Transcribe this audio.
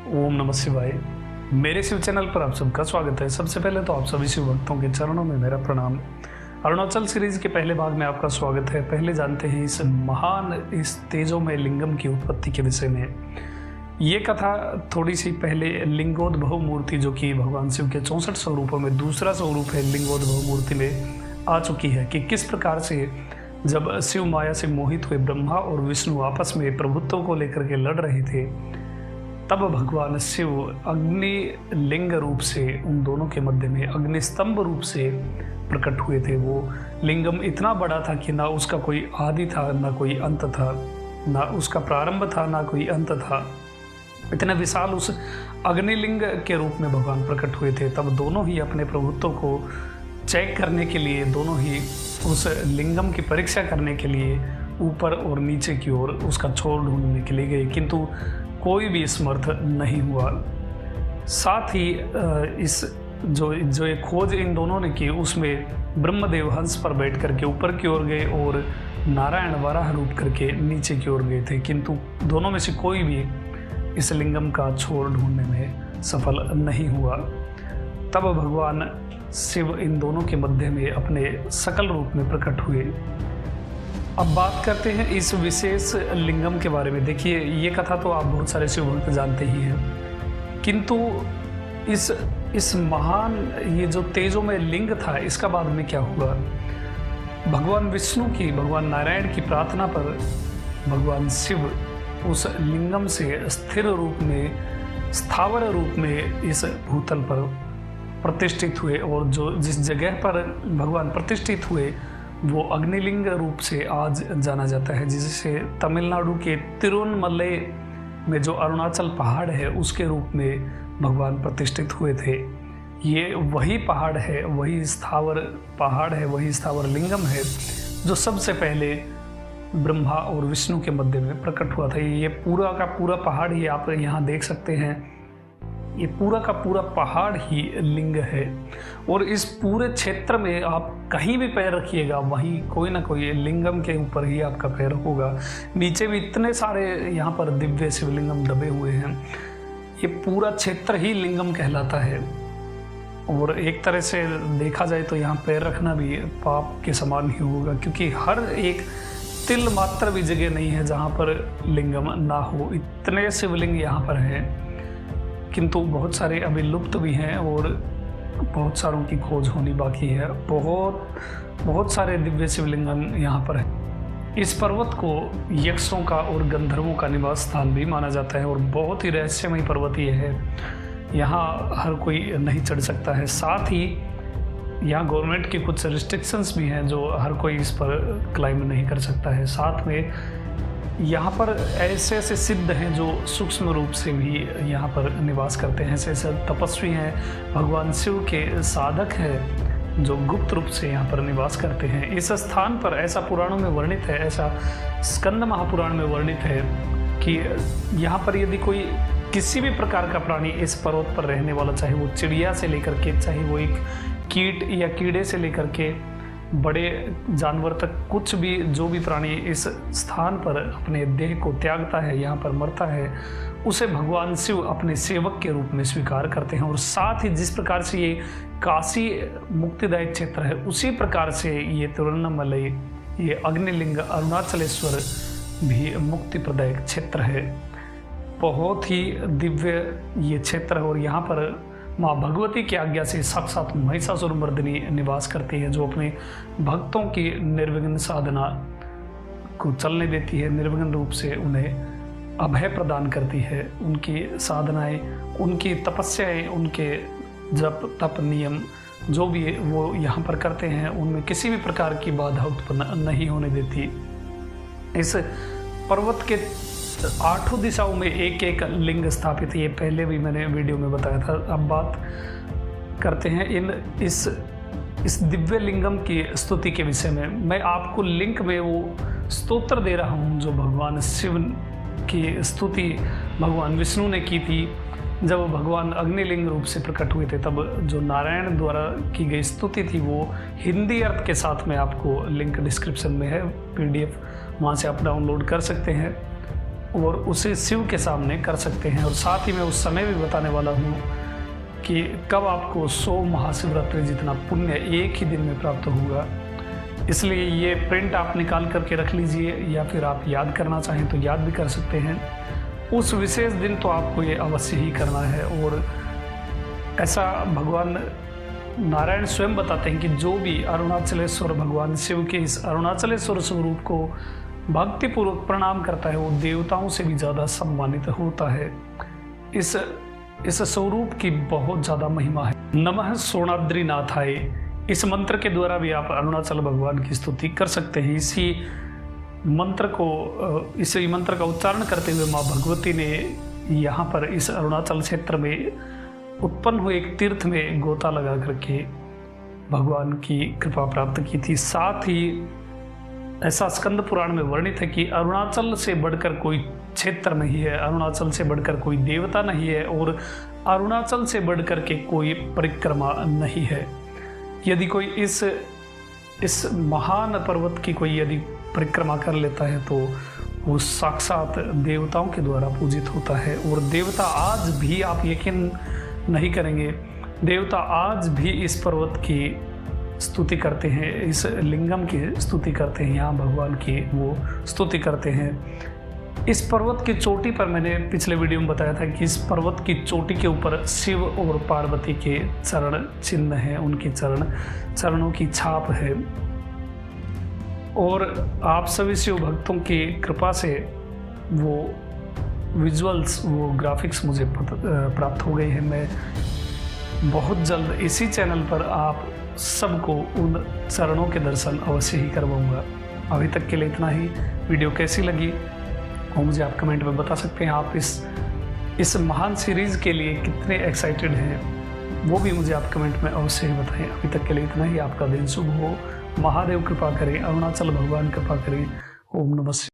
ओम नमः शिवाय। मेरे शिव चैनल पर आप सबका स्वागत है। सबसे पहले तो आप सभी शिव भक्तों के चरणों में मेरा प्रणाम। अरुणाचल सीरीज के पहले भाग में आपका स्वागत है। पहले जानते हैं इस तेजोमय लिंगम की उत्पत्ति के विषय में। ये कथा थोड़ी सी पहले लिंगोद्भव मूर्ति, जो कि भगवान शिव के 64 स्वरूपों में दूसरा स्वरूप है, लिंगोद्भव मूर्ति में आ चुकी है कि किस प्रकार से जब शिव माया से मोहित हुए ब्रह्मा और विष्णु आपस में प्रभुत्व को लेकर के लड़ रहे थे, तब भगवान शिव अग्नि लिंग रूप से उन दोनों के मध्य में अग्निस्तंभ रूप से प्रकट हुए थे। वो लिंगम इतना बड़ा था कि ना उसका कोई आदि था, ना कोई अंत था, ना उसका प्रारंभ था, ना कोई अंत था। इतने विशाल उस अग्निलिंग के रूप में भगवान प्रकट हुए थे। तब दोनों ही अपने प्रभुत्व को चेक करने के लिए, दोनों ही उस लिंगम की परीक्षा करने के लिए ऊपर और नीचे की ओर उसका छोर ढूंढने के लिए गए, किंतु कोई भी समर्थ नहीं हुआ। साथ ही इस जो ये खोज इन दोनों ने की, उसमें ब्रह्मदेव हंस पर बैठ करके ऊपर की ओर गए और नारायण वराह रूप करके नीचे की ओर गए थे, किंतु दोनों में से कोई भी इस लिंगम का छोर ढूंढने में सफल नहीं हुआ। तब भगवान शिव इन दोनों के मध्य में अपने सकल रूप में प्रकट हुए। अब बात करते हैं इस विशेष लिंगम के बारे में। देखिए, ये कथा तो आप बहुत सारे शिव भक्त जानते ही हैं, किंतु इस महान ये जो तेजोमय लिंग था, इसका बाद में क्या हुआ? भगवान विष्णु की, भगवान नारायण की प्रार्थना पर भगवान शिव उस लिंगम से स्थिर रूप में, स्थावर रूप में इस भूतल पर प्रतिष्ठित हुए, और जिस जगह पर भगवान प्रतिष्ठित हुए वो अग्निलिंग रूप से आज जाना जाता है, जिसे तमिलनाडु के तिरुवन्नमलई में जो अरुणाचल पहाड़ है उसके रूप में भगवान प्रतिष्ठित हुए थे। ये वही पहाड़ है, वही स्थावर पहाड़ है, वही स्थावर लिंगम है जो सबसे पहले ब्रह्मा और विष्णु के मध्य में प्रकट हुआ था। ये पूरा का पूरा पहाड़ ही आप यहाँ देख सकते हैं। ये पूरा का पूरा पहाड़ ही लिंग है, और इस पूरे क्षेत्र में आप कहीं भी पैर रखिएगा, वहीं कोई ना कोई लिंगम के ऊपर ही आपका पैर होगा। नीचे भी इतने सारे यहाँ पर दिव्य शिवलिंगम दबे हुए हैं। ये पूरा क्षेत्र ही लिंगम कहलाता है, और एक तरह से देखा जाए तो यहाँ पैर रखना भी पाप के समान ही होगा, क्योंकि हर एक तिल मात्र भी जगह नहीं है जहाँ पर लिंगम ना हो। इतने शिवलिंग यहाँ पर हैं, किंतु बहुत सारे अभी लुप्त भी हैं और बहुत सारों की खोज होनी बाकी है। बहुत सारे दिव्य शिवलिंगम यहाँ पर है। इस पर्वत को यक्षों का और गंधर्वों का निवास स्थान भी माना जाता है, और बहुत ही रहस्यमय पर्वत ये है। यहाँ हर कोई नहीं चढ़ सकता है। साथ ही यहाँ गवर्नमेंट की कुछ रिस्ट्रिक्शंस भी हैं, जो हर कोई इस पर क्लाइम नहीं कर सकता है। साथ में यहाँ पर ऐसे ऐसे सिद्ध हैं जो सूक्ष्म रूप से भी यहाँ पर निवास करते हैं। ऐसे ऐसे तपस्वी हैं, भगवान शिव के साधक हैं जो गुप्त रूप से यहाँ पर निवास करते हैं। इस स्थान पर ऐसा पुराणों में वर्णित है, ऐसा स्कंद महापुराण में वर्णित है कि यहाँ पर यदि कोई किसी भी प्रकार का प्राणी इस पर्वत पर रहने वाला, चाहे वो चिड़िया से लेकर के, चाहे वो एक कीट या कीड़े से लेकर के बड़े जानवर तक, कुछ भी जो भी प्राणी इस स्थान पर अपने देह को त्यागता है, यहाँ पर मरता है, उसे भगवान शिव अपने सेवक के रूप में स्वीकार करते हैं। और साथ ही जिस प्रकार से ये काशी मुक्तिदायक क्षेत्र है, उसी प्रकार से ये तिरुवन्नमलई, ये अग्निलिंग अरुणाचलेश्वर भी मुक्ति प्रदायक क्षेत्र है। बहुत ही दिव्य ये क्षेत्र है, और यहाँ पर माँ भगवती की आज्ञा से साक्षात महिषासुरमर्दिनी निवास करती है, जो अपने भक्तों की निर्विघ्न साधना को चलने देती है, निर्विघ्न रूप से उन्हें अभय प्रदान करती है। उनकी साधनाएं, उनकी तपस्याएं, उनके जप तप नियम जो भी वो यहाँ पर करते हैं, उनमें किसी भी प्रकार की बाधा उत्पन्न नहीं होने देती। इस पर्वत के 8 दिशाओं में एक एक लिंग स्थापित है। ये पहले भी मैंने वीडियो में बताया था। अब बात करते हैं इस दिव्य लिंगम की स्तुति के विषय में। मैं आपको लिंक में वो स्तोत्र दे रहा हूँ जो भगवान शिव की स्तुति भगवान विष्णु ने की थी जब भगवान अग्निलिंग रूप से प्रकट हुए थे। तब जो नारायण द्वारा की गई स्तुति थी, वो हिंदी अर्थ के साथ में आपको लिंक डिस्क्रिप्शन में है, PDF, वहाँ से आप डाउनलोड कर सकते हैं। और उसे शिव के सामने कर सकते हैं। और साथ ही मैं उस समय भी बताने वाला हूँ कि कब आपको 100 महाशिवरात्रि जितना पुण्य एक ही दिन में प्राप्त होगा। इसलिए ये प्रिंट आप निकाल करके रख लीजिए, या फिर आप याद करना चाहें तो याद भी कर सकते हैं। उस विशेष दिन तो आपको ये अवश्य ही करना है। और ऐसा भगवान नारायण स्वयं बताते हैं कि जो भी अरुणाचलेश्वर भगवान शिव के इस अरुणाचलेश्वर स्वरूप को भक्तिपूर्वक प्रणाम करता है वो देवताओं से भी ज़्यादा सम्मानित होता है। इस स्वरूप की बहुत ज़्यादा महिमा है। नमः सोणाद्रीनाथाय, इस मंत्र के द्वारा भी आप अरुणाचल भगवान की स्तुति कर सकते हैं। इसी मंत्र का उच्चारण करते हुए माँ भगवती ने यहाँ पर इस अरुणाचल क्षेत्र में उत्पन्न हुए एक तीर्थ में गोता लगा करके भगवान की कृपा प्राप्त की थी। साथ ही ऐसा स्कंद पुराण में वर्णित है कि अरुणाचल से बढ़कर कोई क्षेत्र नहीं है, अरुणाचल से बढ़कर कोई देवता नहीं है, और अरुणाचल से बढ़कर के कोई परिक्रमा नहीं है। यदि कोई इस महान पर्वत की कोई यदि परिक्रमा कर लेता है तो वो साक्षात देवताओं के द्वारा पूजित होता है। और देवता आज भी, आप यकीन नहीं करेंगे, देवता आज भी इस पर्वत की स्तुति करते हैं, इस लिंगम की स्तुति करते हैं, यहाँ भगवान की वो स्तुति करते हैं। इस पर्वत की चोटी पर मैंने पिछले वीडियो में बताया था कि इस पर्वत की चोटी के ऊपर शिव और पार्वती के चरण चिन्ह हैं, उनकी चरणों की छाप है। और आप सभी शिव भक्तों की कृपा से वो विजुअल्स, वो ग्राफिक्स मुझे प्राप्त हो गई है। मैं बहुत जल्द इसी चैनल पर आप सबको उन चरणों के दर्शन अवश्य ही करवाऊंगा। अभी तक के लिए इतना ही। वीडियो कैसी लगी वो मुझे आप कमेंट में बता सकते हैं। आप इस महान सीरीज़ के लिए कितने एक्साइटेड हैं वो भी मुझे आप कमेंट में अवश्य ही बताएं। अभी तक के लिए इतना ही। आपका दिन शुभ हो, महादेव कृपा करें, अरुणाचल भगवान कृपा करें। ओम नमः शिवाय।